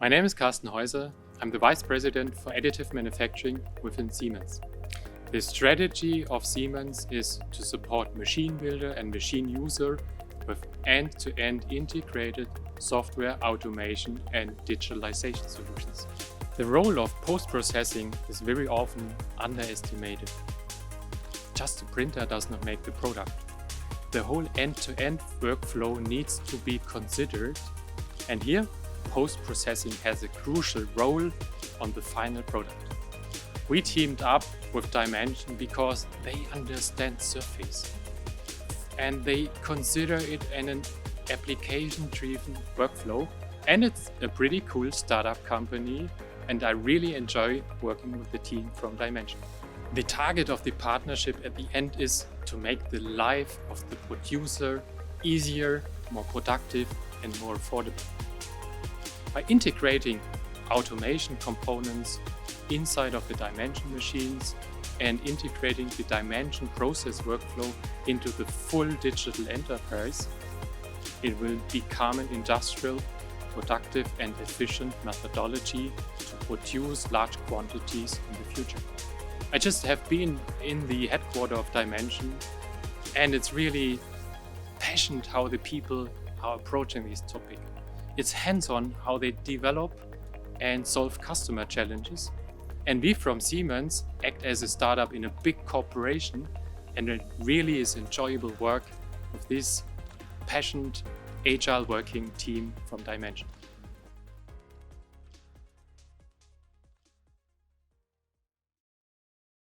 My name is Karsten Heuser. I'm the Vice President for Additive Manufacturing within Siemens. The strategy of Siemens is to support machine builder and machine user with end-to-end integrated software automation and digitalization solutions. The role of post-processing is very often underestimated. Just a printer does not make the product. The whole end-to-end workflow needs to be considered, and here post-processing has a crucial role on the final product. We teamed up with DyeMansion because they understand surface and they consider it an application-driven workflow, and it's a pretty cool startup company, and I really enjoy working with the team from DyeMansion. The target of the partnership at the end is to make the life of the producer easier, more productive and more affordable. By integrating automation components inside of the DyeMansion machines and integrating the DyeMansion process workflow into the full digital enterprise, it will become an industrial, productive and efficient methodology to produce large quantities in the future. I just have been in the headquarters of DyeMansion, and it's really passionate how the people are approaching this topic. It's hands-on how they develop and solve customer challenges. And we from Siemens act as a startup in a big corporation, and it really is enjoyable work with this passionate, agile working team from DyeMansion.